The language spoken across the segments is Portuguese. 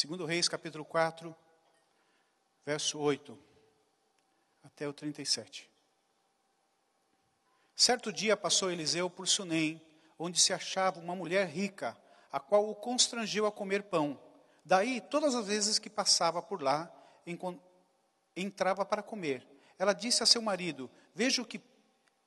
2 Reis, capítulo 4, verso 8, até o 37. Certo dia passou Eliseu por Sunem, onde se achava uma mulher rica, a qual o constrangeu a comer pão. Daí, todas as vezes que passava por lá, entrava para comer. Ela disse a seu marido: vejo que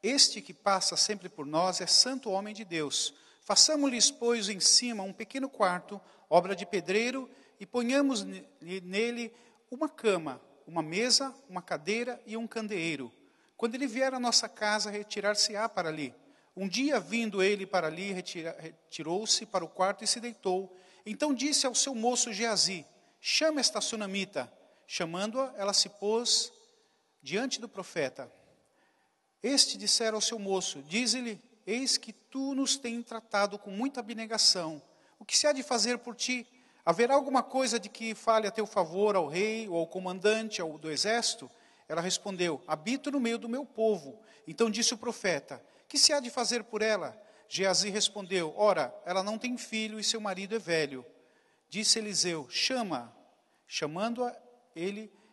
este que passa sempre por nós é santo homem de Deus. Façamos-lhes, pois, em cima um pequeno quarto, obra de pedreiro, e ponhamos nele uma cama, uma mesa, uma cadeira e um candeeiro. Quando ele vier à nossa casa, retirar-se-á para ali. Um dia, vindo ele para ali, retirou-se para o quarto e se deitou. Então disse ao seu moço Geazi: chama esta sunamita. Chamando-a, ela se pôs diante do profeta. Este dissera ao seu moço: dize-lhe, eis que tu nos tens tratado com muita abnegação. O que se há de fazer por ti? Haverá alguma coisa de que fale a teu favor ao rei, ou ao comandante, ou do exército? Ela respondeu: habito no meio do meu povo. Então disse o profeta: que se há de fazer por ela? Geazi respondeu: ora, ela não tem filho e seu marido é velho. Disse Eliseu: chama. Chamando-a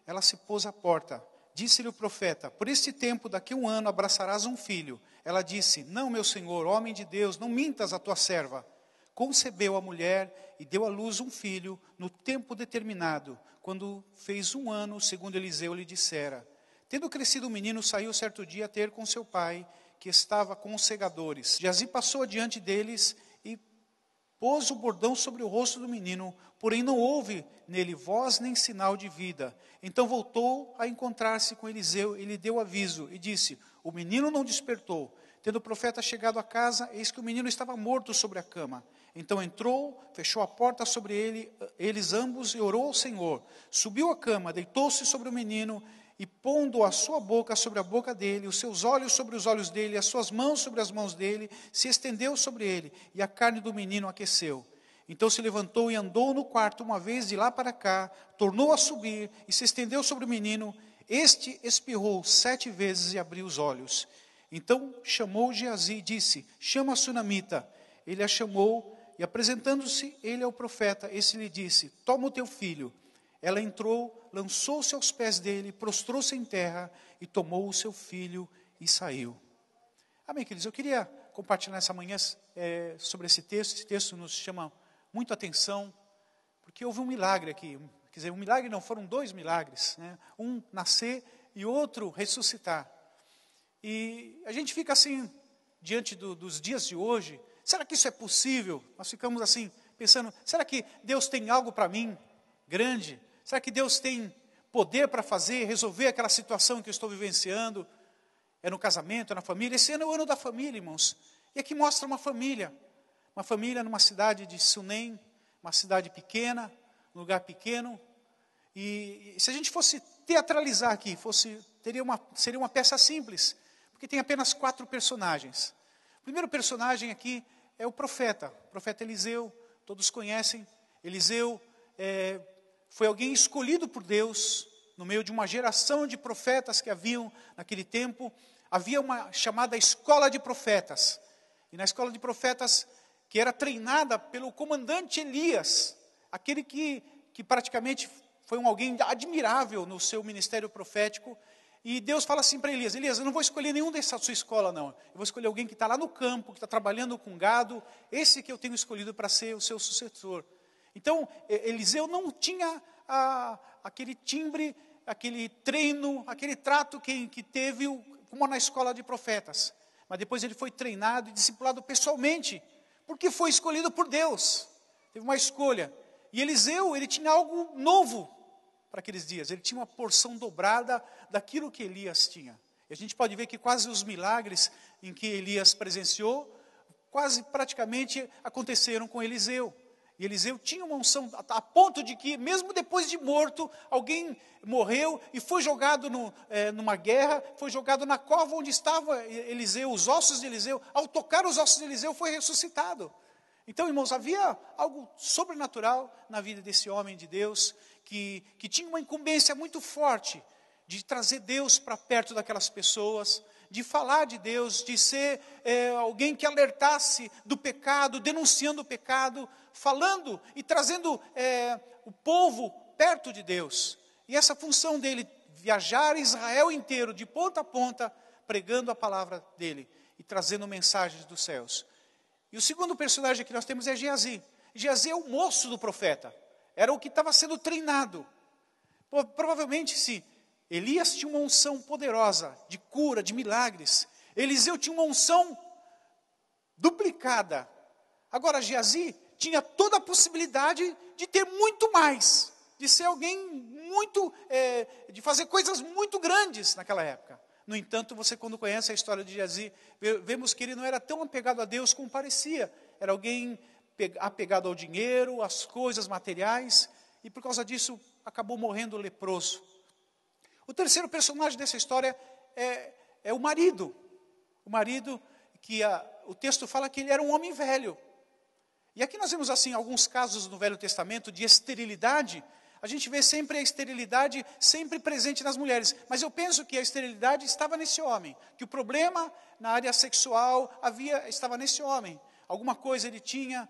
ela se pôs à porta. Disse-lhe o profeta: por este tempo, daqui a um ano, abraçarás um filho. Ela disse: não, meu senhor, homem de Deus, não mintas a tua serva. Concebeu a mulher e deu à luz um filho no tempo determinado, quando fez 1 ano, segundo Eliseu lhe dissera. Tendo crescido o menino, saiu certo dia a ter com seu pai, que estava com os segadores. Geazi passou adiante deles e pôs o bordão sobre o rosto do menino, porém não houve nele voz nem sinal de vida. Então voltou a encontrar-se com Eliseu e lhe deu aviso e disse: o menino não despertou. Tendo o profeta chegado à casa, eis que o menino estava morto sobre a cama. Então entrou, fechou a porta sobre eles ambos e orou ao Senhor. Subiu à cama, deitou-se sobre o menino e pondo a sua boca sobre a boca dele, os seus olhos sobre os olhos dele, as suas mãos sobre as mãos dele, se estendeu sobre ele e a carne do menino aqueceu. Então se levantou e andou no quarto uma vez de lá para cá, tornou a subir e se estendeu sobre o menino. Este espirrou 7 vezes e abriu os olhos. Então chamou Geazi e disse: chama a sunamita. Ele a chamou e apresentando-se ele ao profeta, esse lhe disse: toma o teu filho. Ela entrou, lançou-se aos pés dele, prostrou-se em terra e tomou o seu filho e saiu. Amém, queridos? Eu queria compartilhar nessa manhã sobre esse texto. Esse texto nos chama muito a atenção, porque houve um milagre aqui. Quer dizer, um milagre não, foram 2 milagres, né? Um nascer e outro ressuscitar. E a gente fica assim, diante dos dias de hoje, será que isso é possível? Nós ficamos assim, pensando, será que Deus tem algo para mim grande? Será que Deus tem poder para fazer, resolver aquela situação que eu estou vivenciando? É no casamento, é na família? Esse ano é o ano da família, irmãos. E aqui mostra uma família numa cidade de Sunem, uma cidade pequena, um lugar pequeno. E se a gente fosse teatralizar aqui, seria uma peça simples, porque tem apenas 4 personagens. O primeiro personagem aqui é o profeta Eliseu, todos conhecem. Eliseu foi alguém escolhido por Deus, no meio de uma geração de profetas que haviam naquele tempo. Havia uma chamada escola de profetas, e na escola de profetas, que era treinada pelo comandante Elias, aquele que praticamente foi alguém admirável no seu ministério profético. E Deus fala assim para Elias: Elias, eu não vou escolher nenhum dessa sua escola não, eu vou escolher alguém que está lá no campo, que está trabalhando com gado, esse que eu tenho escolhido para ser o seu sucessor. Então, Eliseu não tinha aquele timbre, aquele treino, aquele trato que teve como na escola de profetas. Mas depois ele foi treinado e discipulado pessoalmente, porque foi escolhido por Deus. Teve uma escolha. E Eliseu, ele tinha algo novo para aqueles dias. Ele tinha uma porção dobrada daquilo que Elias tinha. E a gente pode ver que quase os milagres em que Elias presenciou, quase praticamente aconteceram com Eliseu. E Eliseu tinha uma unção a ponto de que, mesmo depois de morto, alguém morreu e foi jogado numa guerra, foi jogado na cova onde estava Eliseu, os ossos de Eliseu. Ao tocar os ossos de Eliseu, foi ressuscitado. Então, irmãos, havia algo sobrenatural na vida desse homem de Deus, que tinha uma incumbência muito forte de trazer Deus para perto daquelas pessoas, de falar de Deus, de ser alguém que alertasse do pecado, denunciando o pecado, falando e trazendo o povo perto de Deus. E essa função dele, viajar Israel inteiro, de ponta a ponta, pregando a palavra dele e trazendo mensagens dos céus. E o segundo personagem que nós temos é Geazi. Geazi é o moço do profeta. Era o que estava sendo treinado. Provavelmente, se Elias tinha uma unção poderosa, de cura, de milagres, Eliseu tinha uma unção duplicada. Agora, Geazi tinha toda a possibilidade de ter muito mais, de ser alguém muito, de fazer coisas muito grandes naquela época. No entanto, você quando conhece a história de Geazi, vemos que ele não era tão apegado a Deus como parecia. Era alguém apegado ao dinheiro, às coisas materiais, e por causa disso acabou morrendo leproso. O terceiro personagem dessa história é o marido. O marido que o texto fala que ele era um homem velho. E aqui nós vemos assim alguns casos no Velho Testamento de esterilidade. A gente vê sempre a esterilidade sempre presente nas mulheres. Mas eu penso que a esterilidade estava nesse homem. Que o problema na área sexual estava nesse homem. Alguma coisa ele tinha,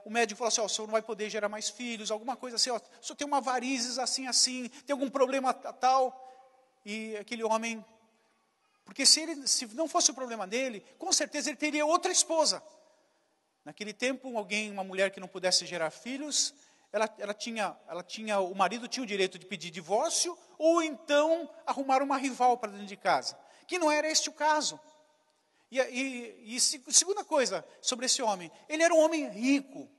o médico falou assim, o senhor não vai poder gerar mais filhos. Alguma coisa assim, o senhor tem uma varizes assim, tem algum problema tal. E aquele homem, porque se não fosse o problema dele, com certeza ele teria outra esposa. Naquele tempo, uma mulher que não pudesse gerar filhos, o marido tinha o direito de pedir divórcio, ou então arrumar uma rival para dentro de casa. Que não era este o caso. E segunda coisa sobre esse homem, ele era um homem rico.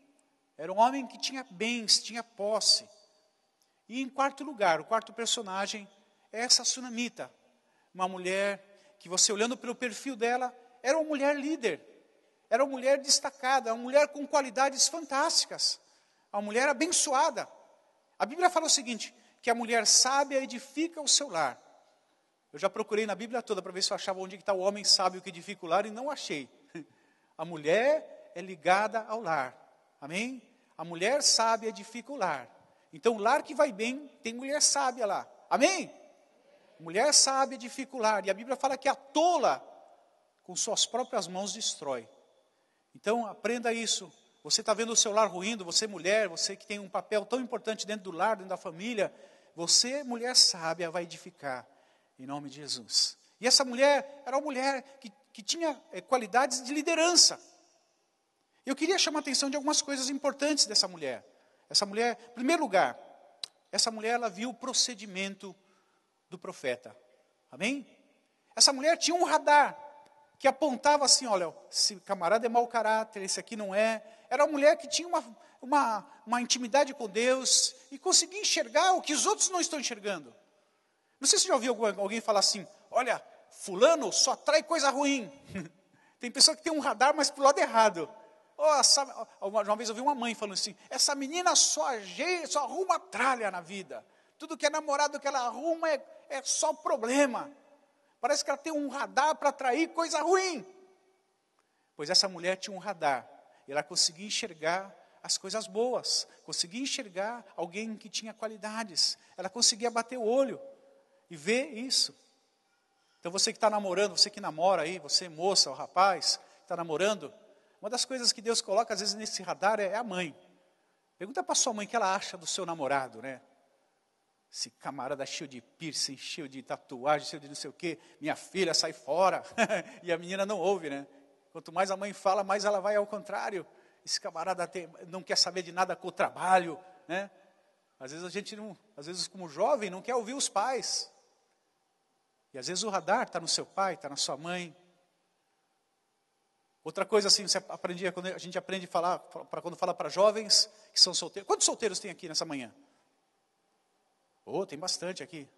Era um homem que tinha bens, tinha posse. E em quarto lugar, o quarto personagem é essa sunamita. Uma mulher que você olhando pelo perfil dela, era uma mulher líder. Era uma mulher destacada, uma mulher com qualidades fantásticas. Uma mulher abençoada. A Bíblia fala o seguinte, que a mulher sábia edifica o seu lar. Eu já procurei na Bíblia toda para ver se eu achava onde está o homem sábio que edifica o lar e não achei. A mulher é ligada ao lar. Amém? A mulher sábia edifica o lar. Então o lar que vai bem, tem mulher sábia lá. Amém? Mulher sábia edifica o lar. E a Bíblia fala que a tola, com suas próprias mãos, destrói. Então aprenda isso. Você está vendo o seu lar ruindo, você mulher, você que tem um papel tão importante dentro do lar, dentro da família, você, mulher sábia, vai edificar, em nome de Jesus. E essa mulher era uma mulher que tinha qualidades de liderança. Eu queria chamar a atenção de algumas coisas importantes dessa mulher. Essa mulher, em primeiro lugar, essa mulher ela viu o procedimento do profeta. Amém? Essa mulher tinha um radar que apontava assim, olha, esse camarada é mau caráter, esse aqui não é. Era uma mulher que tinha uma intimidade com Deus e conseguia enxergar o que os outros não estão enxergando. Não sei se você já ouviu alguém falar assim, olha, fulano só atrai coisa ruim. Tem pessoa que tem um radar, mas pro lado errado. Uma vez eu ouvi uma mãe falando assim, essa menina só arruma tralha na vida. Tudo que é namorado que ela arruma é só problema. Parece que ela tem um radar para atrair coisa ruim. Pois essa mulher tinha um radar. E ela conseguia enxergar as coisas boas. Conseguia enxergar alguém que tinha qualidades. Ela conseguia bater o olho e ver isso. Então você que está namorando, você que namora aí, você moça, o rapaz, que está namorando, uma das coisas que Deus coloca às vezes nesse radar é a mãe. Pergunta para sua mãe o que ela acha do seu namorado, né? Esse camarada cheio de piercing, cheio de tatuagem, cheio de não sei o quê. Minha filha, sai fora. E a menina não ouve, né? Quanto mais a mãe fala, mais ela vai ao contrário. Esse camarada não quer saber de nada com o trabalho, né? Às vezes a gente como jovem, não quer ouvir os pais. E às vezes o radar está no seu pai, está na sua mãe. Outra coisa assim, quando a gente aprende a falar, quando fala para jovens que são solteiros. Quantos solteiros tem aqui nessa manhã? Tem bastante aqui.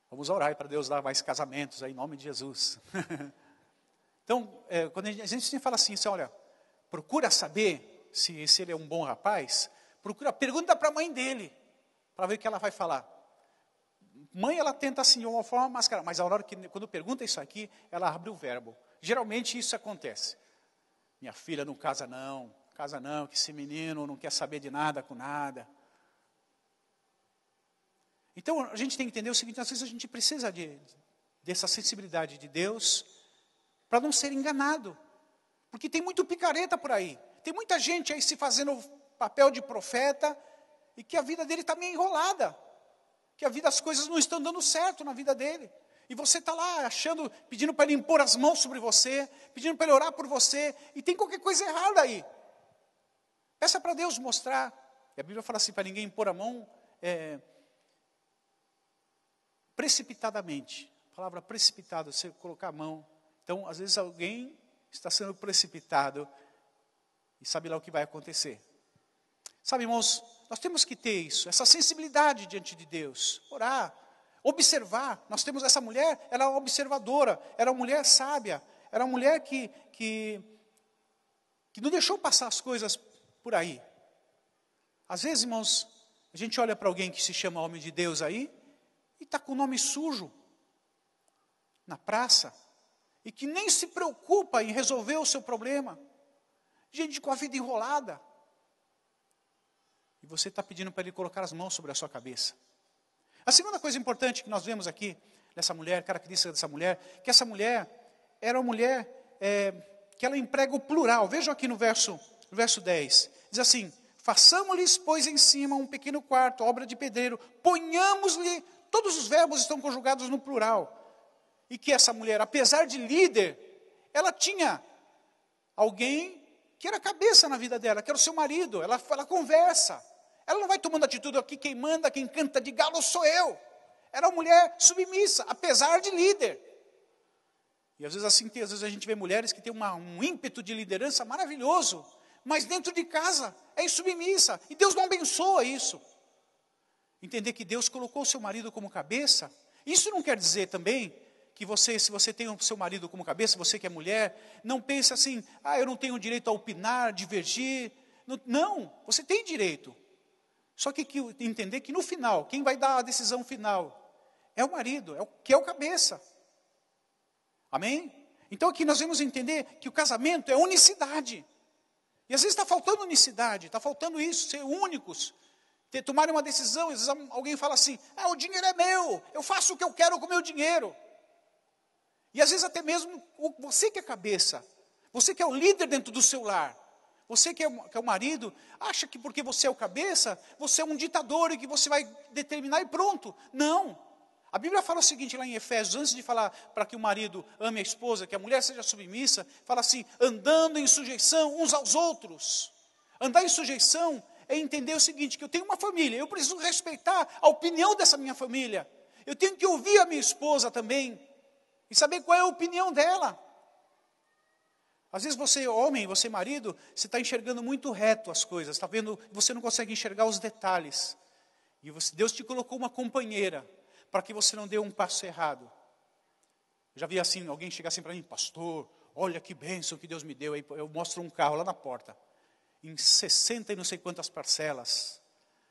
Vamos orar para Deus dar mais casamentos aí, em nome de Jesus. Então, quando a gente fala assim, olha, procura saber se ele é um bom rapaz, pergunta para a mãe dele, para ver o que ela vai falar. Mãe, ela tenta assim, de uma forma mascarada, mas a hora quando pergunta isso aqui, ela abre o verbo. Geralmente isso acontece. Minha filha não casa não, que esse menino não quer saber de nada com nada. Então, a gente tem que entender o seguinte, às vezes a gente precisa dessa sensibilidade de Deus para não ser enganado. Porque tem muito picareta por aí. Tem muita gente aí se fazendo papel de profeta, e que a vida dele está meio enrolada, que as coisas não estão dando certo na vida dele. E você está lá achando, pedindo para ele impor as mãos sobre você, pedindo para ele orar por você, e tem qualquer coisa errada aí. Peça para Deus mostrar. E a Bíblia fala assim, para ninguém impor a mão precipitadamente. A palavra precipitado, você colocar a mão. Então, às vezes alguém está sendo precipitado e sabe lá o que vai acontecer. Sabe, irmãos, nós temos que ter isso, essa sensibilidade diante de Deus, orar, observar. Nós temos essa mulher, ela é uma observadora, era uma mulher sábia, era uma mulher que não deixou passar as coisas por aí. Às vezes, irmãos, a gente olha para alguém que se chama homem de Deus aí, e está com o nome sujo na praça, e que nem se preocupa em resolver o seu problema. Gente com a vida enrolada. E você está pedindo para ele colocar as mãos sobre a sua cabeça. A segunda coisa importante que nós vemos aqui, nessa mulher, característica dessa mulher, que essa mulher era uma mulher que ela emprega o plural. Vejam aqui no verso 10. Diz assim, façamos-lhes, pois, em cima um pequeno quarto, obra de pedreiro, ponhamos-lhe, todos os verbos estão conjugados no plural. E que essa mulher, apesar de líder, ela tinha alguém que era cabeça na vida dela, que era o seu marido. Ela conversa. Ela não vai tomando atitude aqui, quem manda, quem canta de galo sou eu. Era uma mulher submissa, apesar de líder. E às vezes assim, às vezes a gente vê mulheres que têm um ímpeto de liderança maravilhoso, mas dentro de casa é insubmissa. E Deus não abençoa isso. Entender que Deus colocou o seu marido como cabeça. Isso não quer dizer também que você, se você tem o seu marido como cabeça, você que é mulher, não pense assim, eu não tenho direito a opinar, divergir. Não, você tem direito. Só que entender que no final, quem vai dar a decisão final é o marido, que é o cabeça. Amém? Então aqui nós vamos entender que o casamento é unicidade. E às vezes está faltando unicidade, está faltando isso, ser únicos. Tomarem uma decisão, às vezes alguém fala assim, o dinheiro é meu, eu faço o que eu quero com o meu dinheiro. E às vezes até mesmo você que é cabeça, você que é o líder dentro do seu lar, você que é o marido, acha que porque você é o cabeça, você é um ditador e que você vai determinar e pronto. Não. A Bíblia fala o seguinte lá em Efésios, antes de falar para que o marido ame a esposa, que a mulher seja submissa, fala assim, andando em sujeição uns aos outros. Andar em sujeição é entender o seguinte, que eu tenho uma família, eu preciso respeitar a opinião dessa minha família. Eu tenho que ouvir a minha esposa também, e saber qual é a opinião dela. Às vezes você, homem, você marido, você está enxergando muito reto as coisas, está vendo, você não consegue enxergar os detalhes. E Deus te colocou uma companheira, para que você não dê um passo errado. Eu já vi assim, alguém chegar assim para mim, pastor, olha que bênção que Deus me deu. Aí eu mostro um carro lá na porta, em 60 e não sei quantas parcelas,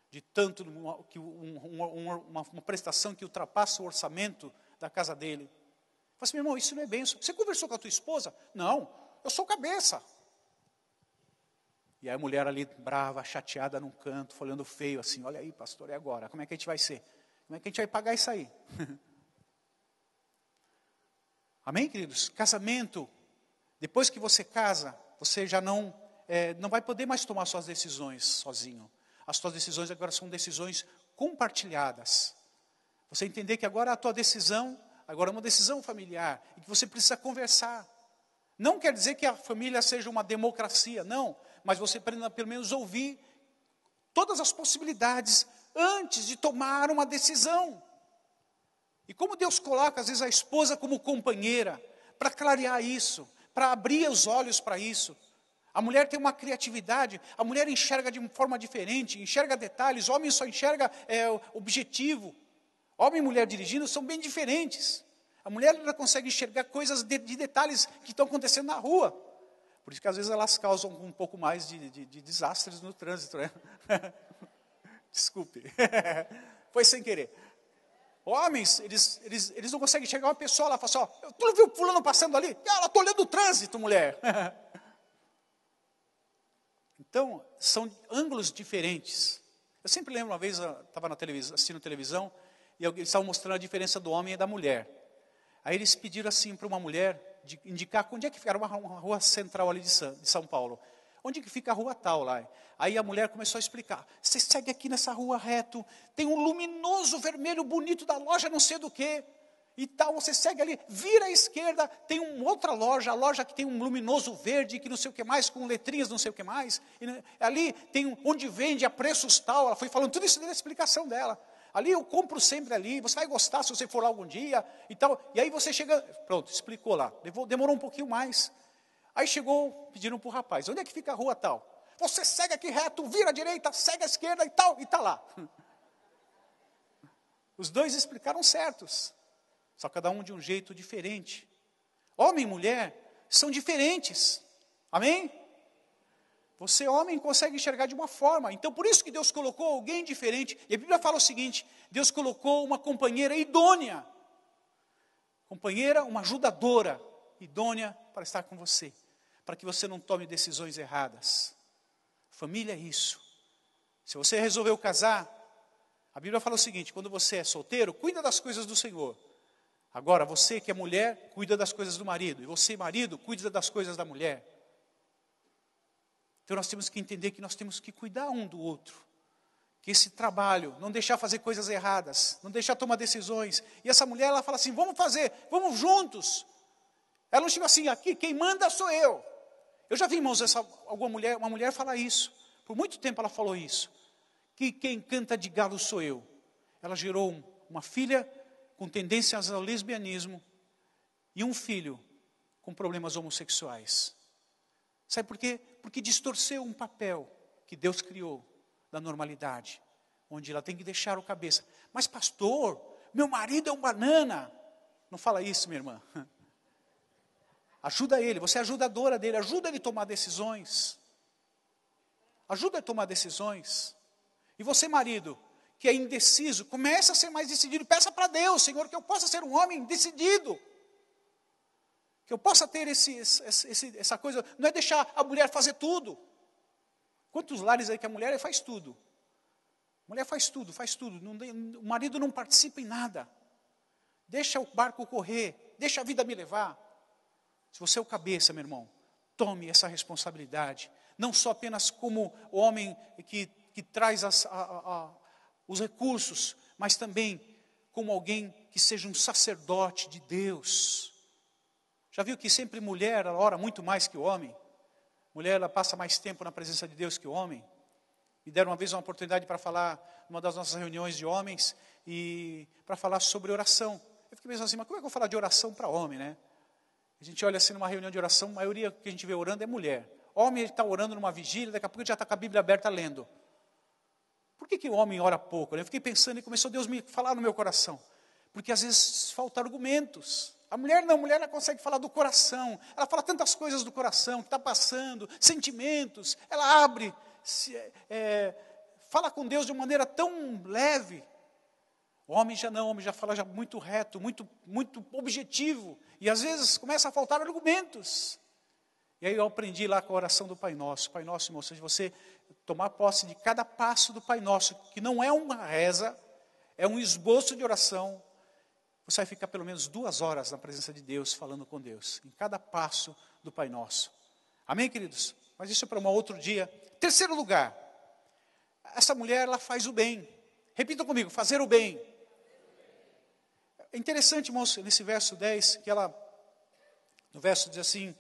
de tanto, que uma prestação que ultrapassa o orçamento da casa dele. Eu falei assim, meu irmão, isso não é bênção. Você conversou com a tua esposa? Não, eu sou cabeça. E aí a mulher ali, brava, chateada num canto, falando feio assim, olha aí pastor, e agora? Como é que a gente vai ser? Como é que a gente vai pagar isso aí? Amém, queridos? Casamento, depois que você casa, você já não vai poder mais tomar suas decisões sozinho. As suas decisões agora são decisões compartilhadas. Você entender que agora a tua decisão, agora é uma decisão familiar, e que você precisa conversar. Não quer dizer que a família seja uma democracia, não. Mas você precisa pelo menos ouvir todas as possibilidades antes de tomar uma decisão. E como Deus coloca, às vezes, a esposa como companheira, para clarear isso, para abrir os olhos para isso. A mulher tem uma criatividade, a mulher enxerga de uma forma diferente, enxerga detalhes, o homem só enxerga objetivo. Homem e mulher dirigindo são bem diferentes. A mulher ela consegue enxergar coisas de detalhes que estão acontecendo na rua. Por isso que às vezes elas causam um pouco mais de desastres no trânsito, né? Desculpe, foi sem querer. Homens, eles não conseguem chegar uma pessoa lá e falar assim, tu não viu fulano passando ali? Ela está olhando o trânsito, mulher. Então, são ângulos diferentes. Eu sempre lembro, uma vez, eu estava na televisão, assistindo televisão, e eles estavam mostrando a diferença do homem e da mulher. Aí eles pediram assim para uma mulher, indicar onde é que fica, era uma rua central ali de São Paulo. onde que fica a rua tal lá? Aí a mulher começou a explicar, você segue aqui nessa rua reto, tem um luminoso vermelho bonito da loja não sei do que, e tal, você segue ali, vira à esquerda, tem uma outra loja, a loja que tem um luminoso verde, que não sei o que mais, com letrinhas não sei o que mais, e ali tem onde vende a preços tal, ela foi falando tudo isso na explicação dela. Ali eu compro sempre ali, você vai gostar se você for lá algum dia, e tal. E aí você chega, pronto, explicou lá, demorou um pouquinho mais. Aí chegou, pediram para o rapaz, onde é que fica a rua tal? Você segue aqui reto, vira à direita, segue à esquerda e tal, e está lá. Os dois explicaram certos, só cada um de um jeito diferente. Homem e mulher são diferentes, amém? Você, homem, consegue enxergar de uma forma. Então, por isso que Deus colocou alguém diferente. E a Bíblia fala o seguinte, Deus colocou uma companheira idônea. Companheira, uma ajudadora idônea para estar com você. Para que você não tome decisões erradas. Família é isso. Se você resolveu casar, a Bíblia fala o seguinte, quando você é solteiro, cuida das coisas do Senhor. Agora, você que é mulher, cuida das coisas do marido. E você, marido, cuida das coisas da mulher. Então nós temos que entender que nós temos que cuidar um do outro. Que esse trabalho, não deixar fazer coisas erradas, não deixar tomar decisões. E essa mulher, ela fala assim, vamos fazer, vamos juntos. Ela não chega assim, aqui quem manda sou eu. Eu já vi, irmãos, uma mulher falar isso. Por muito tempo ela falou isso. Que quem canta de galo sou eu. Ela gerou uma filha com tendências ao lesbianismo e um filho com problemas homossexuais. Sabe por quê? Porque distorceu um papel que Deus criou da normalidade, onde ela tem que deixar o cabeça. Mas pastor, meu marido é um banana. Não fala isso, minha irmã. Ajuda ele, você é ajudadora dele, ajuda ele a tomar decisões. Ajuda ele a tomar decisões. E você, marido, que é indeciso, comece a ser mais decidido. Peça para Deus, Senhor, que eu possa ser um homem decidido. Que eu possa ter essa coisa, não é deixar a mulher fazer tudo. Quantos lares aí que a mulher faz tudo? A mulher faz tudo. O marido não participa em nada. Deixa o barco correr, deixa a vida me levar. Se você é o cabeça, meu irmão, tome essa responsabilidade. Não só apenas como o homem que traz os recursos, mas também como alguém que seja um sacerdote de Deus. Já viu que sempre mulher, ela ora muito mais que o homem? Mulher, ela passa mais tempo na presença de Deus que o homem. Me deram uma vez uma oportunidade para falar, numa das nossas reuniões de homens, e para falar sobre oração. Eu fiquei pensando assim, mas como é que eu vou falar de oração para homem, né? A gente olha assim numa reunião de oração, a maioria que a gente vê orando é mulher. Homem, ele está orando numa vigília, daqui a pouco ele já está com a Bíblia aberta lendo. Por que o homem ora pouco? Eu fiquei pensando e começou Deus me falar no meu coração. Porque às vezes falta argumentos. A mulher não, a mulher ela consegue falar do coração. Ela fala tantas coisas do coração, que está passando, sentimentos. Ela abre, fala com Deus de uma maneira tão leve. O homem já não, o homem já fala já muito reto, muito objetivo. E às vezes começa a faltar argumentos. E aí eu aprendi lá com a oração do Pai Nosso. Pai Nosso, irmão, se você tomar posse de cada passo do Pai Nosso, que não é uma reza, é um esboço de oração, você vai ficar pelo menos 2 horas na presença de Deus, falando com Deus, em cada passo do Pai Nosso. Amém, queridos? Mas isso é para um outro dia. Terceiro lugar, essa mulher, ela faz o bem. Repita comigo, fazer o bem. É interessante, irmãos, nesse verso 10, que ela, no verso diz assim,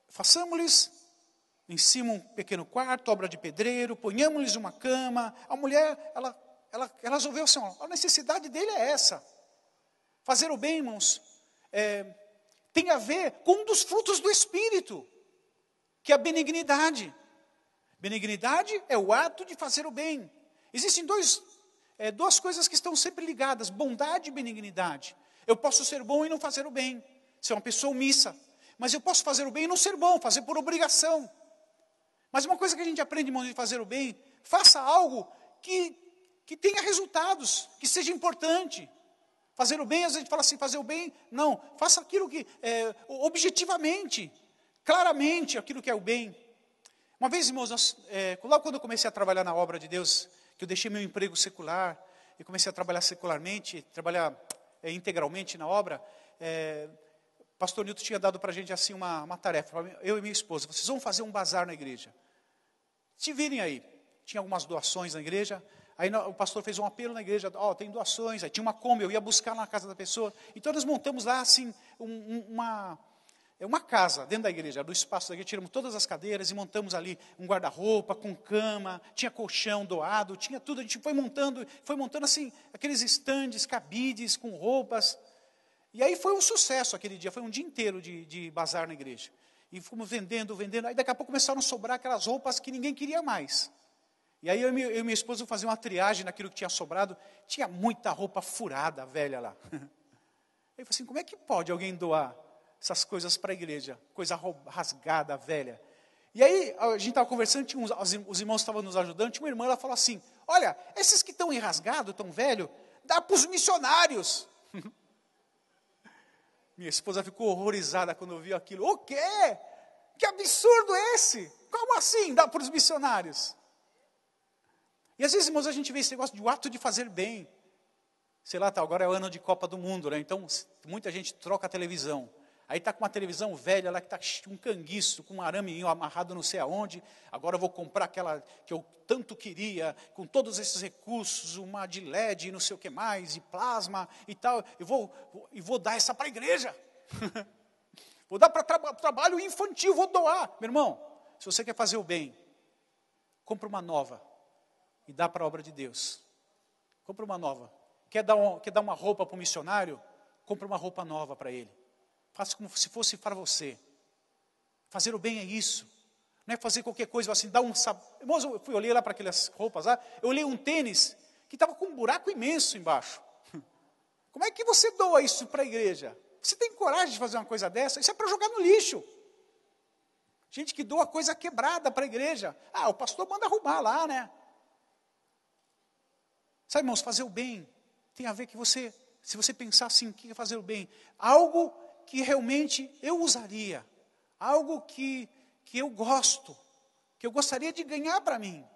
façamos-lhes em cima um pequeno quarto, obra de pedreiro, ponhamos-lhes uma cama. A mulher, ela resolveu assim, a necessidade dele é essa. Fazer o bem, irmãos, tem a ver com um dos frutos do Espírito, que é a benignidade. Benignidade é o ato de fazer o bem. Existem duas coisas que estão sempre ligadas, bondade e benignidade. Eu posso ser bom e não fazer o bem, ser uma pessoa omissa. Mas eu posso fazer o bem e não ser bom, fazer por obrigação. Mas uma coisa que a gente aprende, irmão, de fazer o bem, faça algo que tenha resultados, que seja importante. Fazer o bem, às vezes a gente fala assim, fazer o bem, não. Faça aquilo que, objetivamente, claramente, aquilo que é o bem. Uma vez, irmãos, logo quando eu comecei a trabalhar na obra de Deus, que eu deixei meu emprego secular, e comecei a trabalhar secularmente, trabalhar integralmente na obra, O pastor Nilton tinha dado para a gente assim uma tarefa, eu e minha esposa, vocês vão fazer um bazar na igreja. Se virem aí, tinha algumas doações na igreja, aí o pastor fez um apelo na igreja, tem doações, aí tinha uma Kombi, eu ia buscar na casa da pessoa. Então nós montamos lá assim, uma casa dentro da igreja, do espaço da igreja, tiramos todas as cadeiras e montamos ali um guarda-roupa com cama, tinha colchão doado, tinha tudo, a gente foi montando assim, aqueles estandes, cabides com roupas. E aí foi um sucesso aquele dia, foi um dia inteiro de bazar na igreja. E fomos vendendo, aí daqui a pouco começaram a sobrar aquelas roupas que ninguém queria mais. E aí eu e minha esposa faziam uma triagem naquilo que tinha sobrado, tinha muita roupa furada, velha lá. Eu falei assim, como é que pode alguém doar essas coisas para a igreja? Coisa rasgada, velha. E aí a gente estava conversando, os irmãos estavam nos ajudando, tinha uma irmã, ela falou assim, olha, esses que estão enrasgados, tão velho, dá para os missionários. Minha esposa ficou horrorizada quando viu aquilo. O quê? Que absurdo é esse? Como assim dá para os missionários? E às vezes, irmãos, a gente vê esse negócio de ato de fazer bem. Sei lá, agora é o ano de Copa do Mundo, né? Então muita gente troca a televisão. Aí está com uma televisão velha lá que está um canguiço, com um araminho amarrado não sei aonde. Agora eu vou comprar aquela que eu tanto queria, com todos esses recursos, uma de LED e não sei o que mais, e plasma e tal. Eu vou dar essa para a igreja. Vou dar para trabalho infantil, vou doar. Meu irmão, se você quer fazer o bem, compra uma nova e dá para a obra de Deus. Compra uma nova. Quer dar uma roupa para o missionário? Compra uma roupa nova para ele. Faça como se fosse para você. Fazer o bem é isso. Não é fazer qualquer coisa assim, dar um sapato. Irmãos, eu olhei lá para aquelas roupas lá, eu olhei um tênis que estava com um buraco imenso embaixo. Como é que você doa isso para a igreja? Você tem coragem de fazer uma coisa dessa? Isso é para jogar no lixo. Gente que doa coisa quebrada para a igreja. O pastor manda arrumar lá, né? Sabe, irmãos, fazer o bem tem a ver que se você pensar assim, o que é fazer o bem? Algo que realmente eu usaria, algo que eu gosto, que eu gostaria de ganhar para mim.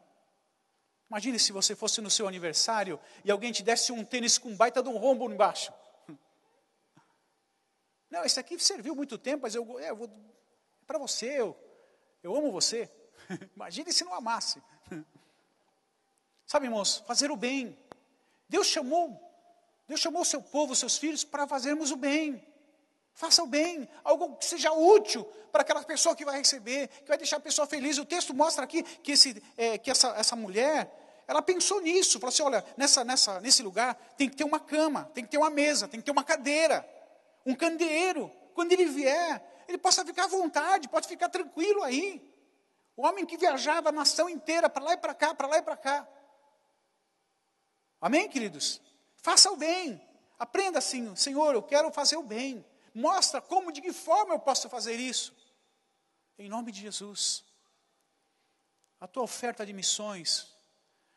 Imagine se você fosse no seu aniversário e alguém te desse um tênis com um baita de um rombo embaixo. Não, esse aqui serviu muito tempo, mas eu vou para você, eu amo você. Imagine se não amasse. Sabe, irmãos, fazer o bem. Deus chamou o seu povo, os seus filhos, para fazermos o bem. Faça o bem, algo que seja útil para aquela pessoa que vai receber, que vai deixar a pessoa feliz. O texto mostra aqui que essa mulher, ela pensou nisso, falou assim, olha, nesse lugar tem que ter uma cama, tem que ter uma mesa, tem que ter uma cadeira, um candeeiro. Quando ele vier, ele possa ficar à vontade, pode ficar tranquilo aí. O homem que viajava a nação inteira, para lá e para cá, para lá e para cá. Amém, queridos? Faça o bem. Aprenda assim, Senhor, eu quero fazer o bem. Mostra de que forma eu posso fazer isso. Em nome de Jesus. A tua oferta de missões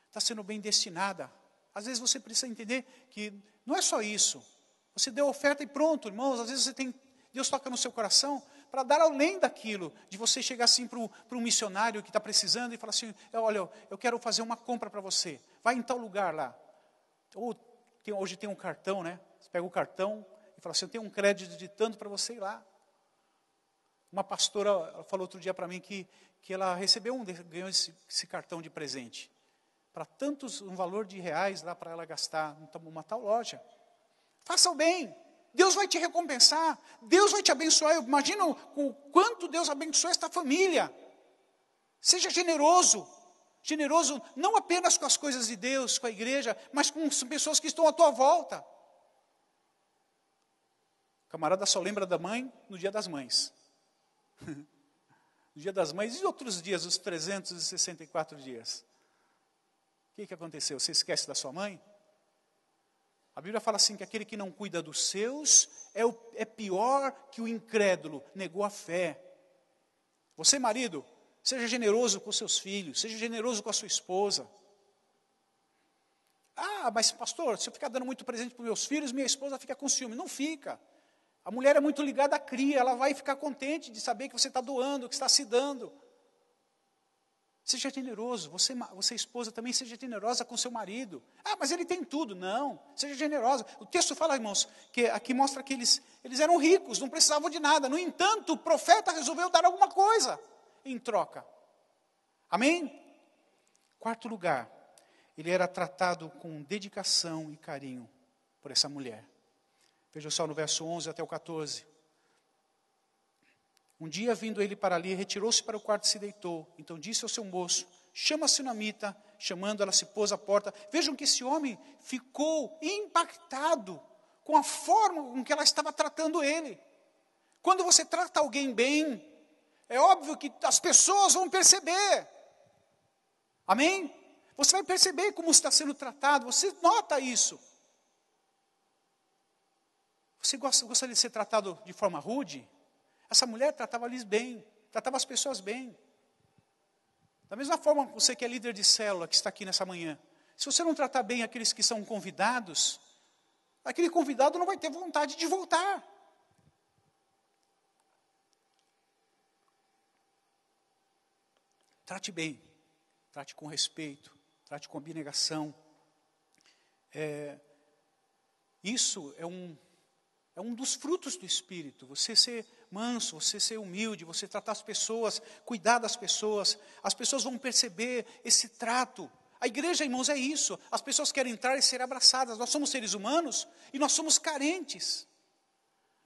está sendo bem destinada. Às vezes você precisa entender que não é só isso. Você deu a oferta e pronto, irmãos. Às vezes Deus toca no seu coração para dar além daquilo. De você chegar assim para um missionário que está precisando e falar assim, olha, eu quero fazer uma compra para você. Vai em tal lugar lá. Hoje tem um cartão, né? Você pega o cartão e fala assim, eu tenho um crédito de tanto para você ir lá. Uma pastora ela falou outro dia para mim que ela ganhou esse cartão de presente. Para um valor de reais lá para ela gastar numa tal loja. Faça o bem. Deus vai te recompensar. Deus vai te abençoar. Imagina o quanto Deus abençoa esta família. Seja generoso. Generoso não apenas com as coisas de Deus, com a igreja, mas com as pessoas que estão à tua volta. O camarada só lembra da mãe no dia das mães. No dia das mães e outros dias, os 364 dias. O que aconteceu? Você esquece da sua mãe? A Bíblia fala assim que aquele que não cuida dos seus é pior que o incrédulo, negou a fé. Você, marido, seja generoso com os seus filhos, seja generoso com a sua esposa. Mas pastor, se eu ficar dando muito presente para os meus filhos, minha esposa fica com ciúme. Não fica. A mulher é muito ligada à cria, ela vai ficar contente de saber que você está doando, que está se dando. Seja generoso, você esposa também, seja generosa com seu marido. Ah, mas ele tem tudo. Não, seja generosa. O texto fala, irmãos, que aqui mostra que eles eram ricos, não precisavam de nada. No entanto, o profeta resolveu dar alguma coisa em troca. Amém? Quarto lugar, ele era tratado com dedicação e carinho por essa mulher. Veja só no verso 11 até o 14. Um dia, vindo ele para ali, retirou-se para o quarto e se deitou. Então disse ao seu moço, chama a sunamita. Chamando, ela se pôs à porta. Vejam que esse homem ficou impactado com a forma com que ela estava tratando ele. Quando você trata alguém bem, é óbvio que as pessoas vão perceber. Amém? Você vai perceber como está sendo tratado, você nota isso. Você gostaria de ser tratado de forma rude? Essa mulher tratava eles bem, tratava as pessoas bem. Da mesma forma, você que é líder de célula, que está aqui nessa manhã, se você não tratar bem aqueles que são convidados, aquele convidado não vai ter vontade de voltar. Trate bem, trate com respeito, trate com abnegação. Isso é um dos frutos do Espírito. Você ser manso, você ser humilde, você tratar as pessoas, cuidar das pessoas. As pessoas vão perceber esse trato. A igreja, irmãos, é isso. As pessoas querem entrar e ser abraçadas. Nós somos seres humanos e nós somos carentes.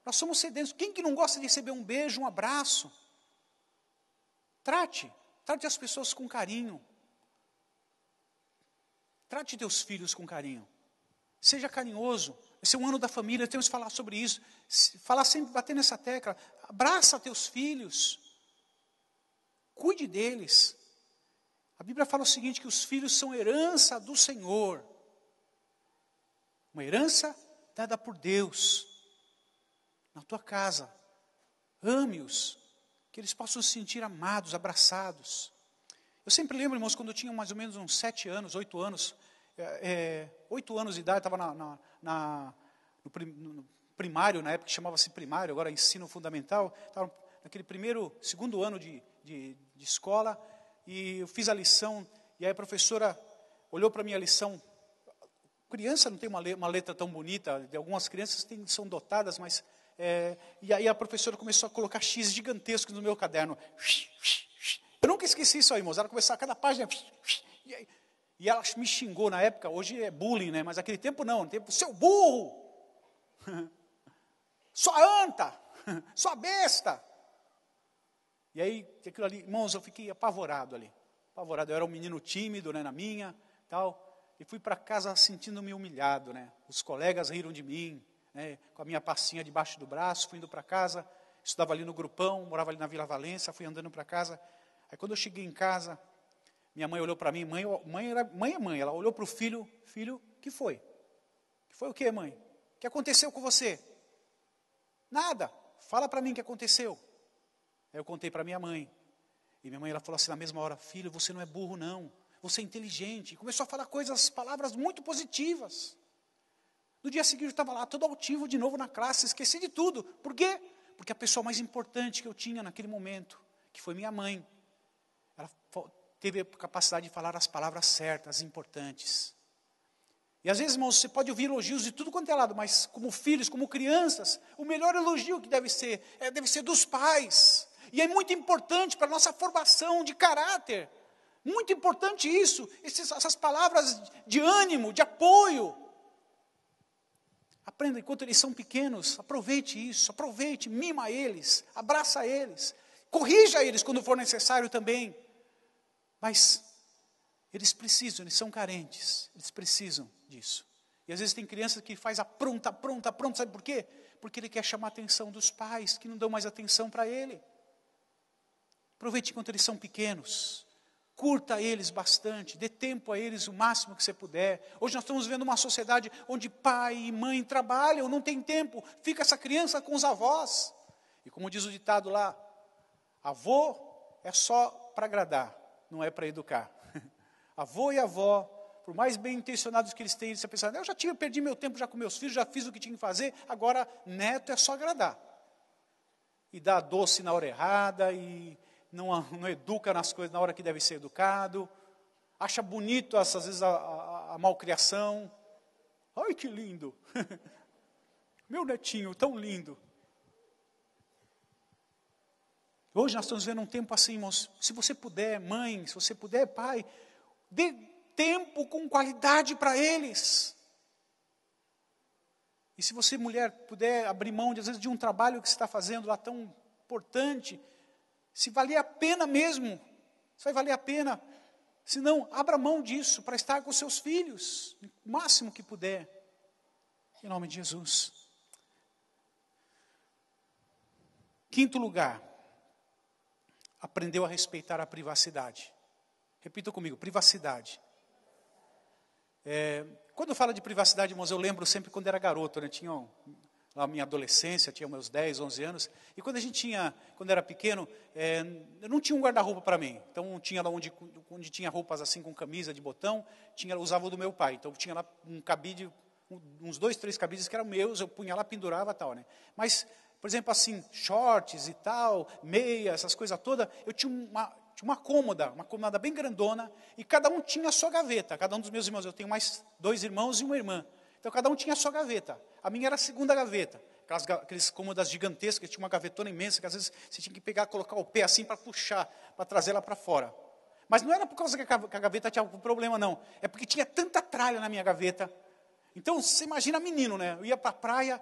Nós somos sedentos. Quem que não gosta de receber um beijo, um abraço? Trate as pessoas com carinho. Trate teus filhos com carinho. Seja carinhoso. Esse é um ano da família, temos que falar sobre isso. Falar sempre, bater nessa tecla. Abraça teus filhos. Cuide deles. A Bíblia fala o seguinte, que os filhos são herança do Senhor. Uma herança dada por Deus. Na tua casa. Ame-os. Que eles possam se sentir amados, abraçados. Eu sempre lembro, irmãos, quando eu tinha mais ou menos uns 7 anos, 8 anos, 8 anos de idade, estava no primário, na época que chamava-se primário, agora ensino fundamental, estava naquele segundo ano de escola, e eu fiz a lição, e aí a professora olhou para a minha lição. Criança não tem uma letra tão bonita, algumas crianças são dotadas, mas... e aí a professora começou a colocar X gigantescos no meu caderno. Eu nunca esqueci isso aí, irmãos. Ela começou a cada página... E ela me xingou na época, hoje é bullying, né? Mas naquele tempo não, no tempo, seu burro, sua anta, sua besta. E aí, aquilo ali, irmãos, eu fiquei apavorado ali. Apavorado, eu era um menino tímido, né, na minha, tal. E fui para casa sentindo-me humilhado, né? Os colegas riram de mim, né? Com a minha pastinha debaixo do braço, fui indo para casa, estudava ali no Grupão, morava ali na Vila Valença, fui andando para casa. Aí quando eu cheguei em casa, minha mãe olhou para mim, mãe é mãe, ela olhou para o filho, que foi? Que foi o quê, mãe? O que aconteceu com você? Nada, fala para mim o que aconteceu. Aí eu contei para minha mãe, e minha mãe ela falou assim na mesma hora, filho, você não é burro não, você é inteligente. E começou a falar palavras muito positivas. No dia seguinte eu estava lá, todo altivo de novo na classe, esqueci de tudo. Por quê? Porque a pessoa mais importante que eu tinha naquele momento, que foi minha mãe, ela teve a capacidade de falar as palavras certas, importantes. E às vezes, irmãos, você pode ouvir elogios de tudo quanto é lado, mas como filhos, como crianças, o melhor elogio que deve ser dos pais. E é muito importante para a nossa formação de caráter. Muito importante isso, essas palavras de ânimo, de apoio. Aprenda, enquanto eles são pequenos, aproveite isso, mima eles, abraça eles, corrija eles quando for necessário também. Mas eles são carentes, eles precisam disso. E às vezes tem crianças que faz pronta, sabe por quê? Porque ele quer chamar a atenção dos pais, que não dão mais atenção para ele. Aproveite enquanto eles são pequenos, curta eles bastante, dê tempo a eles o máximo que você puder. Hoje nós estamos vendo uma sociedade onde pai e mãe trabalham, não tem tempo, fica essa criança com os avós. E como diz o ditado lá, avô é só para agradar, não é para educar. Avô e avó, por mais bem intencionados que eles tenham, você pensa, eu perdi meu tempo já com meus filhos, já fiz o que tinha que fazer, agora neto é só agradar. E dar doce na hora errada, e não educa nas coisas na hora que deve ser educado, acha bonito, às vezes, a malcriação. Ai, que lindo! Meu netinho, tão lindo. Hoje nós estamos vivendo um tempo assim, irmãos, se você puder, mãe, se você puder, pai, dê tempo com qualidade para eles. E se você, mulher, puder abrir mão, às vezes, de um trabalho que você está fazendo lá tão importante, se valer a pena mesmo, se vai valer a pena, se não, abra mão disso para estar com seus filhos, o máximo que puder, em nome de Jesus. Quinto lugar, aprendeu a respeitar a privacidade. Repita comigo, privacidade. Quando fala de privacidade, irmãos, eu lembro sempre quando era garoto, né? Tinha na minha adolescência, tinha meus 10, 11 anos, e quando era pequeno, eu não tinha um guarda-roupa para mim. Então, tinha lá onde tinha roupas assim com camisa de botão, usava o do meu pai. Então, tinha lá um cabide, uns 2, 3 cabides que eram meus, eu punha lá, pendurava e tal, né? Mas, por exemplo, assim, shorts e tal, meia, essas coisas todas, eu tinha uma cômoda bem grandona, e cada um tinha a sua gaveta. Cada um dos meus irmãos, eu tenho mais 2 irmãos e uma irmã. Então, cada um tinha a sua gaveta. A minha era a segunda gaveta. Aquelas cômodas gigantescas, tinha uma gavetona imensa, que às vezes você tinha que pegar, colocar o pé assim para puxar, para trazer ela para fora. Mas não era por causa que a gaveta tinha algum problema, não. É porque tinha tanta tralha na minha gaveta. Então, você imagina menino, né? Eu ia para a praia,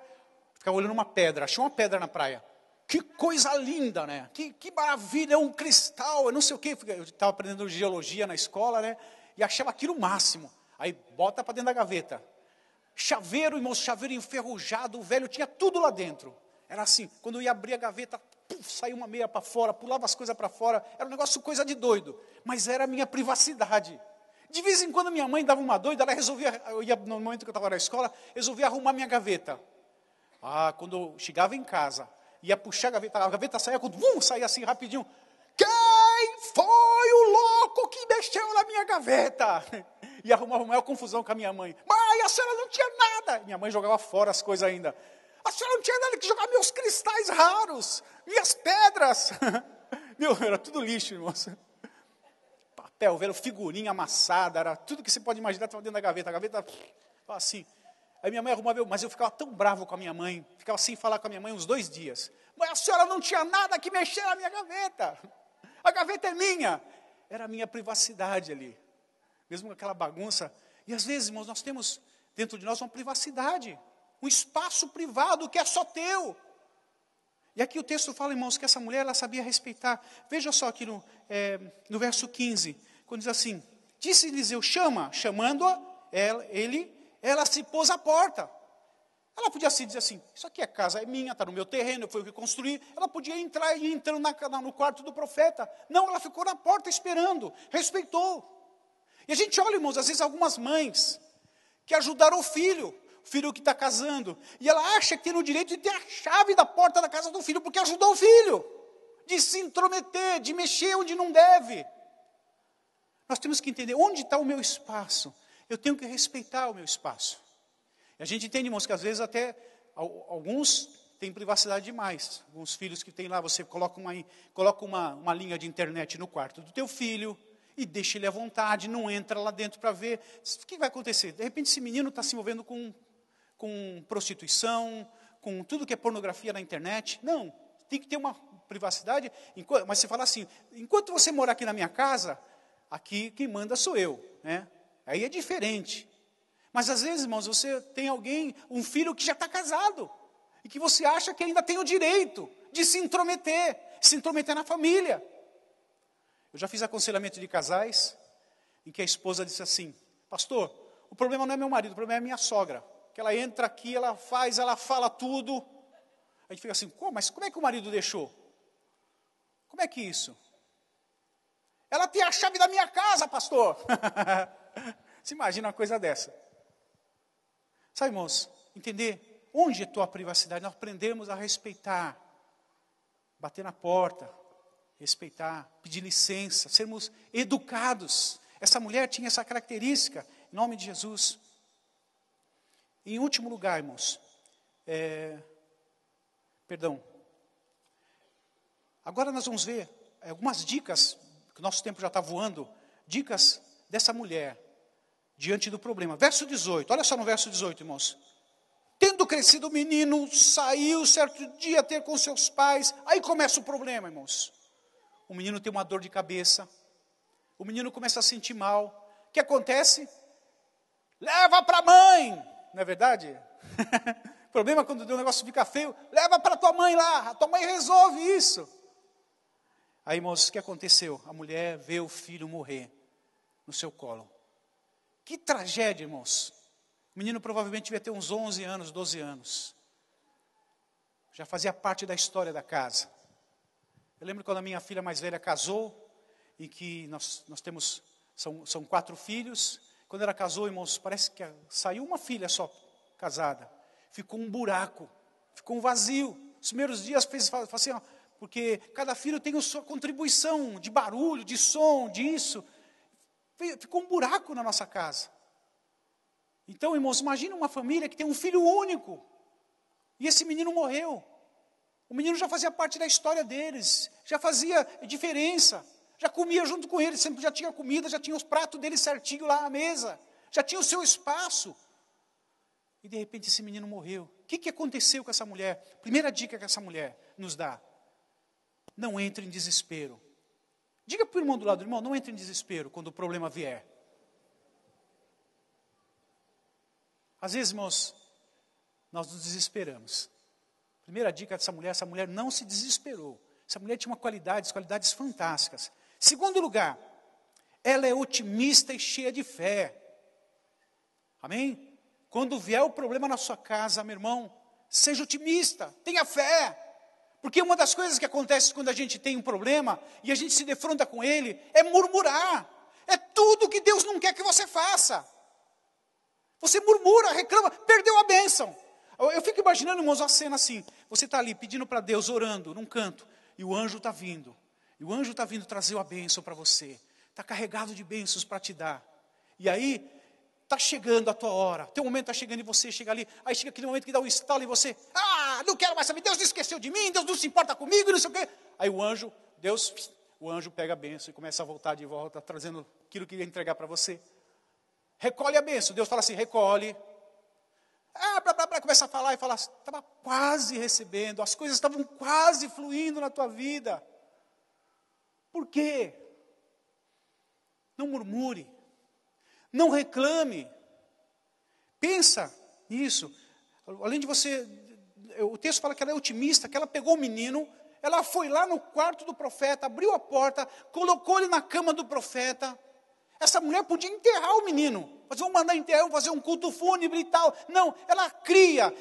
ficava olhando uma pedra, achei uma pedra na praia. Que coisa linda, né? Que maravilha, é um cristal, eu não sei o quê. Eu estava aprendendo geologia na escola, né? E achava aquilo o máximo. Aí, bota para dentro da gaveta. Chaveiro, irmãos, chaveiro enferrujado, o velho tinha tudo lá dentro. Era assim, quando eu ia abrir a gaveta, saía uma meia para fora, pulava as coisas para fora. Era um negócio, coisa de doido. Mas era a minha privacidade. De vez em quando minha mãe dava uma doida, ela resolvia, no momento que eu estava na escola, resolvia arrumar minha gaveta. Quando eu chegava em casa, ia puxar a gaveta saía, saía assim rapidinho. Quem foi o louco que mexeu na minha gaveta? E arrumava uma maior confusão com a minha mãe. Mãe, a senhora não tinha nada. Minha mãe jogava fora as coisas ainda. A senhora não tinha nada que jogar meus cristais raros, minhas pedras. Meu, era tudo lixo, irmãos. Papel, velho, figurinha amassada, era tudo que você pode imaginar estava dentro da gaveta. A gaveta, assim. Aí minha mãe arrumava, mas eu ficava tão bravo com a minha mãe, ficava sem falar com a minha mãe uns 2 dias. Mas a senhora não tinha nada que mexer na minha gaveta. A gaveta é minha. Era a minha privacidade ali. Mesmo com aquela bagunça. E às vezes, irmãos, nós temos dentro de nós uma privacidade. Um espaço privado que é só teu. E aqui o texto fala, irmãos, que essa mulher, ela sabia respeitar. Veja só aqui no verso 15. Quando diz assim, disse Eliseu, chamando-a, ela se pôs à porta. Ela podia se dizer assim, isso aqui é casa, é minha, está no meu terreno, foi o que construí. Ela podia entrar e ir entrando no quarto do profeta. Não, ela ficou na porta esperando, respeitou. E a gente olha, irmãos, às vezes algumas mães que ajudaram o filho que está casando, e ela acha que tem o direito de ter a chave da porta da casa do filho, porque ajudou o filho, de se intrometer, de mexer onde não deve. Nós temos que entender, onde está o meu espaço? Eu tenho que respeitar o meu espaço. E a gente entende, irmãos, que às vezes até alguns têm privacidade demais. Alguns filhos que tem lá, você coloca uma linha de internet no quarto do teu filho, e deixa ele à vontade, não entra lá dentro para ver. O que vai acontecer? De repente esse menino está se envolvendo com prostituição, com tudo que é pornografia na internet. Não, tem que ter uma privacidade. Mas você fala assim, enquanto você morar aqui na minha casa, aqui quem manda sou eu, né? Aí é diferente. Mas às vezes, irmãos, você tem um filho que já está casado, e que você acha que ainda tem o direito de se intrometer na família. Eu já fiz aconselhamento de casais, em que a esposa disse assim, pastor, o problema não é meu marido, o problema é minha sogra. Que ela entra aqui, ela fala tudo. A gente fica assim, mas como é que o marido deixou? Como é que isso? Ela tem a chave da minha casa, pastor. Você imagina uma coisa dessa? Sabe, irmãos, entender onde é a tua privacidade? Nós aprendemos a respeitar, bater na porta, respeitar, pedir licença, sermos educados. Essa mulher tinha essa característica, em nome de Jesus. Em último lugar, irmãos, agora nós vamos ver algumas dicas, que o nosso tempo já está voando, dicas dessa mulher, diante do problema. Verso 18, olha só no verso 18, irmãos. Tendo crescido o menino, saiu certo dia ter com seus pais. Aí começa o problema, irmãos. O menino tem uma dor de cabeça. O menino começa a sentir mal. O que acontece? Leva para a mãe. Não é verdade? O problema é quando o negócio fica feio. Leva para tua mãe lá. A tua mãe resolve isso. Aí, irmãos, o que aconteceu? A mulher vê o filho morrer no seu colo. Que tragédia, irmãos. O menino provavelmente devia ter uns 11 anos, 12 anos. Já fazia parte da história da casa. Eu lembro quando a minha filha mais velha casou, e que nós temos, são 4 filhos. Quando ela casou, irmãos, parece que saiu uma filha só casada. Ficou um buraco, ficou um vazio. Os primeiros dias fez assim, ó, porque cada filho tem a sua contribuição de barulho, de som, disso. Ficou um buraco na nossa casa. Então, irmãos, imagina uma família que tem um filho único. E esse menino morreu. O menino já fazia parte da história deles. Já fazia diferença. Já comia junto com eles. Sempre já tinha comida, já tinha os pratos deles certinho lá à mesa. Já tinha o seu espaço. E de repente esse menino morreu. O que aconteceu com essa mulher? Primeira dica que essa mulher nos dá. Não entre em desespero. Diga para o irmão do lado, irmão, não entre em desespero quando o problema vier. Às vezes, irmãos, nós nos desesperamos. Primeira dica dessa mulher não se desesperou. Essa mulher tinha qualidades fantásticas. Segundo lugar, ela é otimista e cheia de fé. Amém? Quando vier o problema na sua casa, meu irmão, seja otimista, tenha fé. Porque uma das coisas que acontece quando a gente tem um problema e a gente se defronta com ele é murmurar. É tudo que Deus não quer que você faça. Você murmura, reclama, perdeu a bênção. Eu fico imaginando, irmãos, uma cena assim. Você está ali pedindo para Deus, orando num canto, e o anjo está vindo. E o anjo está vindo trazer a bênção para você. Está carregado de bênçãos para te dar. E aí, está chegando a tua hora. Teu momento está chegando e você chega ali. Aí chega aquele momento que dá um estalo e você, não quero mais saber. Deus não esqueceu de mim, Deus não se importa comigo, e não sei o quê. Aí o anjo pega a bênção e começa a voltar de volta, trazendo aquilo que ia entregar para você. Recolhe a bênção. Deus fala assim, recolhe. Começa a falar e fala, estava quase recebendo, as coisas estavam quase fluindo na tua vida. Por quê? Não murmure. Não reclame. Pensa nisso. Além de você, o texto fala que ela é otimista, que ela pegou o menino, ela foi lá no quarto do profeta, abriu a porta, colocou ele na cama do profeta. Essa mulher podia enterrar o menino. Vamos mandar enterrar, fazer um culto fúnebre e tal. Não, ela cria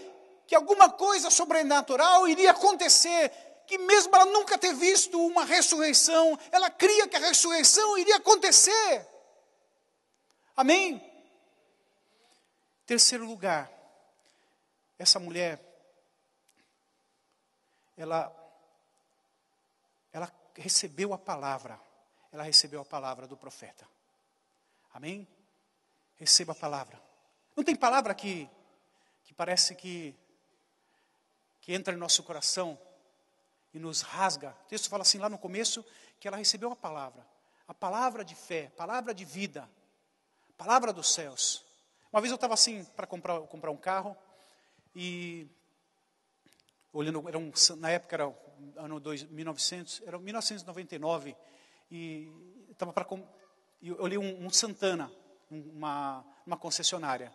que alguma coisa sobrenatural iria acontecer. Que mesmo ela nunca ter visto uma ressurreição, ela cria que a ressurreição iria acontecer. Amém? Terceiro lugar, essa mulher, ela recebeu a palavra. Ela recebeu a palavra do profeta. Amém? Receba a palavra. Não tem palavra que parece que entra em nosso coração e nos rasga. O texto fala assim lá no começo, que ela recebeu a palavra de fé, palavra de vida, palavra dos céus. Uma vez eu estava assim, para comprar um carro, e olhando, na época era o ano 1900, era 1999, e estava eu olhei um Santana, uma concessionária.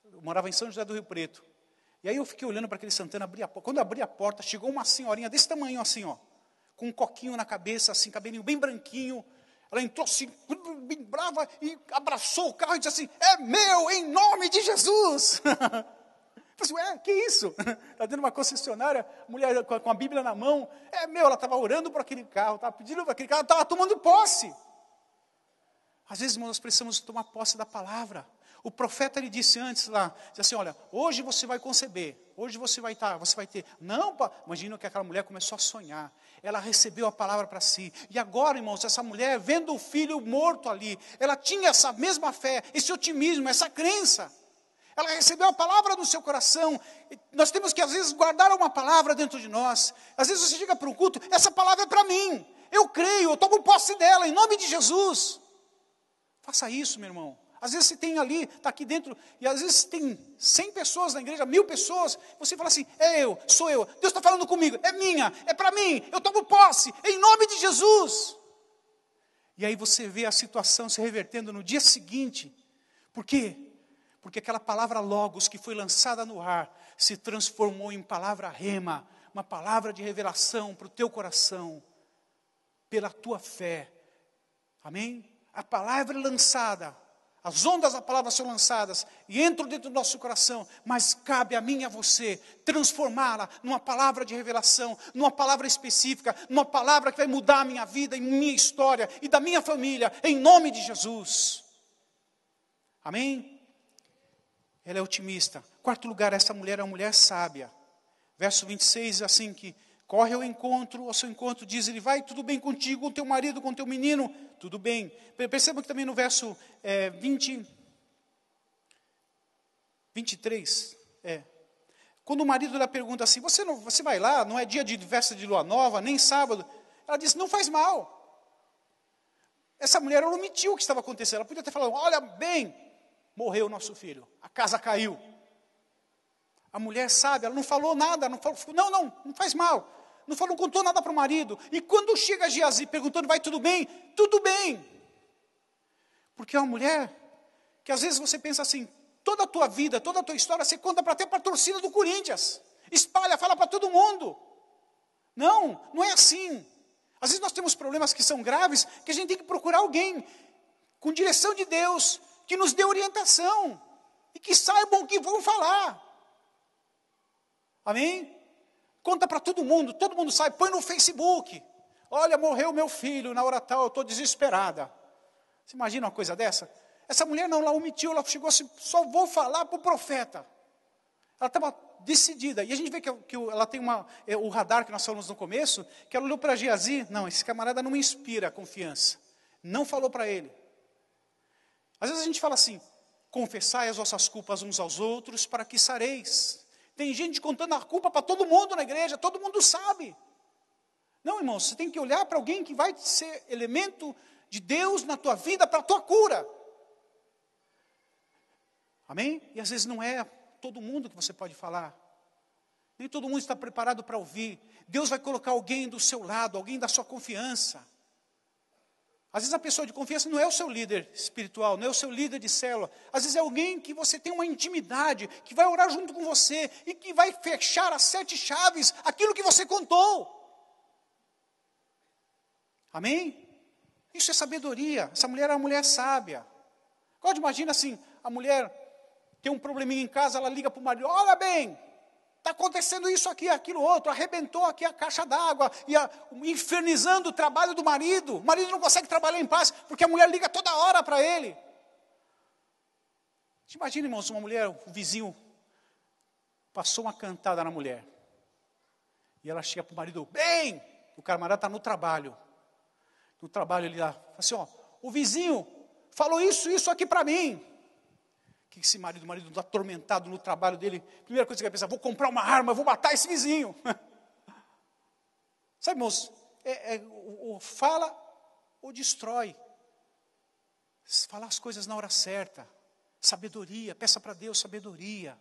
Eu morava em São José do Rio Preto. E aí eu fiquei olhando para aquele Santana, quando eu abri a porta, chegou uma senhorinha desse tamanho assim, ó, com um coquinho na cabeça, assim, cabelinho bem branquinho. Ela entrou assim, bem brava, e abraçou o carro e disse assim, é meu, em nome de Jesus. Eu falei assim, que isso? Está dentro de uma concessionária, mulher com a Bíblia na mão, é meu, ela estava orando por aquele carro, estava pedindo para aquele carro, estava tomando posse. Às vezes, irmãos, nós precisamos tomar posse da palavra. O profeta lhe disse antes lá, disse assim, olha, hoje você vai conceber, hoje você vai ter. Não, imagina que aquela mulher começou a sonhar. Ela recebeu a palavra para si. E agora, irmãos, essa mulher, vendo o filho morto ali, ela tinha essa mesma fé, esse otimismo, essa crença. Ela recebeu a palavra do seu coração. Nós temos que, às vezes, guardar uma palavra dentro de nós. Às vezes você chega para um culto, essa palavra é para mim. Eu creio, eu tomo posse dela, em nome de Jesus. Faça isso, meu irmão. Às vezes você tem ali, está aqui dentro, e às vezes tem 100 pessoas na igreja, 1000 pessoas. Você fala assim, é eu, sou eu. Deus está falando comigo, é minha, é para mim. Eu tomo posse, em nome de Jesus. E aí você vê a situação se revertendo no dia seguinte. Por quê? Porque aquela palavra logos que foi lançada no ar se transformou em palavra rema, uma palavra de revelação para o teu coração, pela tua fé. Amém? A palavra é lançada, as ondas da palavra são lançadas e entram dentro do nosso coração, mas cabe a mim e a você transformá-la numa palavra de revelação, numa palavra específica, numa palavra que vai mudar a minha vida e minha história e da minha família, em nome de Jesus. Amém? Ela é otimista. Quarto lugar, essa mulher é uma mulher sábia. Verso 26, assim que corre ao seu encontro, diz ele, vai, tudo bem contigo, com teu marido, com teu menino, tudo bem. Perceba que também no verso 23, quando o marido lhe pergunta assim, você vai lá, não é dia de festa de lua nova, nem sábado. Ela diz, não faz mal. Essa mulher, ela omitiu o que estava acontecendo. Ela podia ter falado, olha bem, morreu o nosso filho, a casa caiu. A mulher sabe, ela não falou nada, não faz mal. Não contou nada para o marido. E quando chega Geazi perguntando, vai tudo bem? Tudo bem. Porque é uma mulher que às vezes você pensa assim, toda a tua vida, toda a tua história, você conta até para a torcida do Corinthians. Espalha, fala para todo mundo. Não é assim. Às vezes nós temos problemas que são graves, que a gente tem que procurar alguém com direção de Deus, que nos dê orientação, e que saibam o que vão falar. Amém? Conta para todo mundo sabe, põe no Facebook. Olha, morreu meu filho, na hora tal, eu estou desesperada. Você imagina uma coisa dessa? Essa mulher não, ela omitiu, ela chegou assim, só vou falar para o profeta. Ela estava decidida. E a gente vê que ela tem o radar que nós falamos no começo, que ela olhou para Geazi, não, esse camarada não me inspira confiança. Não falou para ele. Às vezes a gente fala assim, confessai as vossas culpas uns aos outros para que sareis. Tem gente contando a culpa para todo mundo na igreja, todo mundo sabe. Não, irmão, você tem que olhar para alguém que vai ser elemento de Deus na tua vida para a tua cura. Amém? E às vezes não é todo mundo que você pode falar. Nem todo mundo está preparado para ouvir. Deus vai colocar alguém do seu lado, alguém da sua confiança. Às vezes a pessoa de confiança não é o seu líder espiritual, não é o seu líder de célula. Às vezes é alguém que você tem uma intimidade, que vai orar junto com você e que vai fechar as 7 chaves, aquilo que você contou. Amém? Isso é sabedoria. Essa mulher é uma mulher sábia. Agora imagina assim, a mulher tem um probleminha em casa, ela liga para o marido, olha bem, está acontecendo isso aqui, aquilo outro, arrebentou aqui a caixa d'água, infernizando o trabalho do marido. O marido não consegue trabalhar em paz, porque a mulher liga toda hora para ele. Imagina, irmãos, uma mulher, o vizinho, passou uma cantada na mulher. E ela chega para o marido, bem, o camarada está no trabalho. No trabalho ele lá, fala assim, o vizinho falou isso aqui para mim. Que esse marido está atormentado no trabalho dele, primeira coisa que ele vai pensar, vou comprar uma arma, vou matar esse vizinho. Sabe, irmãos, ou fala ou destrói. Falar as coisas na hora certa. Sabedoria, peça para Deus sabedoria.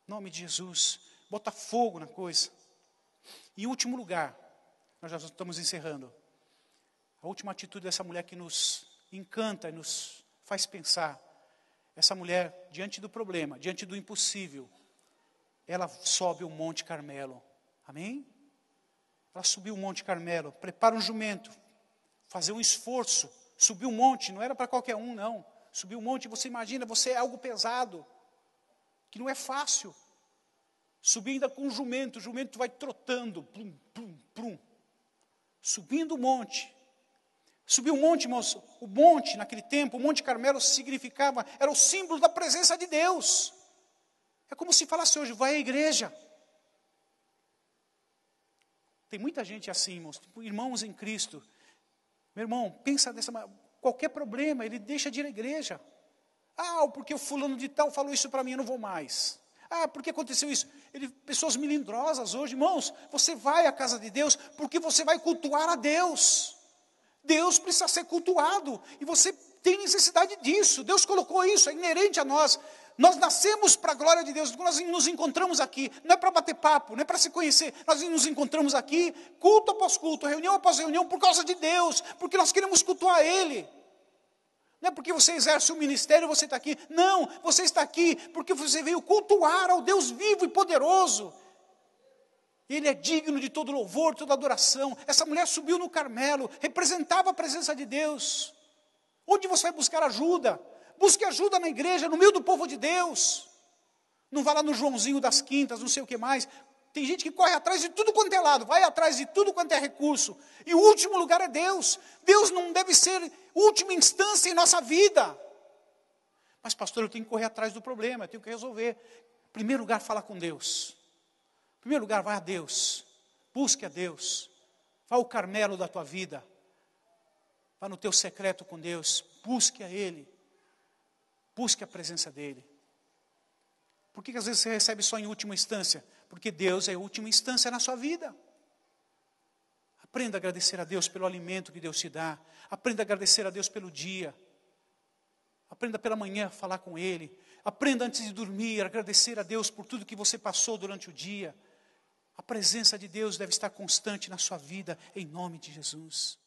Em nome de Jesus, bota fogo na coisa. E em último lugar, nós já estamos encerrando. A última atitude dessa mulher que nos encanta e nos faz pensar. Essa mulher, diante do problema, diante do impossível, ela sobe o Monte Carmelo. Amém? Ela subiu o Monte Carmelo, prepara um jumento, fazer um esforço, subir um monte, não era para qualquer um, não. Subir um monte, você imagina, você é algo pesado, que não é fácil. Subir ainda com o jumento vai trotando, plum, plum, plum. Subindo o monte. Subir o monte, irmãos, o monte naquele tempo, o Monte Carmelo significava, era o símbolo da presença de Deus. É como se falasse hoje, vai à igreja. Tem muita gente assim, irmãos em Cristo. Meu irmão, pensa dessa maneira, qualquer problema, ele deixa de ir à igreja. Ah, porque o fulano de tal falou isso para mim, eu não vou mais. Ah, porque aconteceu isso? Pessoas melindrosas hoje, irmãos, você vai à casa de Deus porque você vai cultuar a Deus. Deus precisa ser cultuado e você tem necessidade disso. Deus colocou isso, é inerente a nós. Nós nascemos para a glória de Deus. Nós nos encontramos aqui, não é para bater papo, não é para se conhecer. Nós nos encontramos aqui, culto após culto, reunião após reunião, por causa de Deus, porque nós queremos cultuar Ele. Não é porque você exerce um ministério, você está aqui. Não, você está aqui porque você veio cultuar ao Deus vivo e poderoso. Ele é digno de todo louvor, toda adoração. Essa mulher subiu no Carmelo, representava a presença de Deus. Onde você vai buscar ajuda? Busque ajuda na igreja, no meio do povo de Deus. Não vá lá no Joãozinho das Quintas, não sei o que mais. Tem gente que corre atrás de tudo quanto é lado, vai atrás de tudo quanto é recurso. E o último lugar é Deus. Deus não deve ser última instância em nossa vida. Mas pastor, eu tenho que correr atrás do problema, eu tenho que resolver. Em primeiro lugar, fala com Deus. Em primeiro lugar, vai a Deus. Busque a Deus. Vá ao Carmelo da tua vida. Vá no teu secreto com Deus. Busque a Ele. Busque a presença dEle. Por que às vezes você recebe só em última instância? Porque Deus é a última instância na sua vida. Aprenda a agradecer a Deus pelo alimento que Deus te dá. Aprenda a agradecer a Deus pelo dia. Aprenda pela manhã a falar com Ele. Aprenda antes de dormir a agradecer a Deus por tudo que você passou durante o dia. A presença de Deus deve estar constante na sua vida, em nome de Jesus.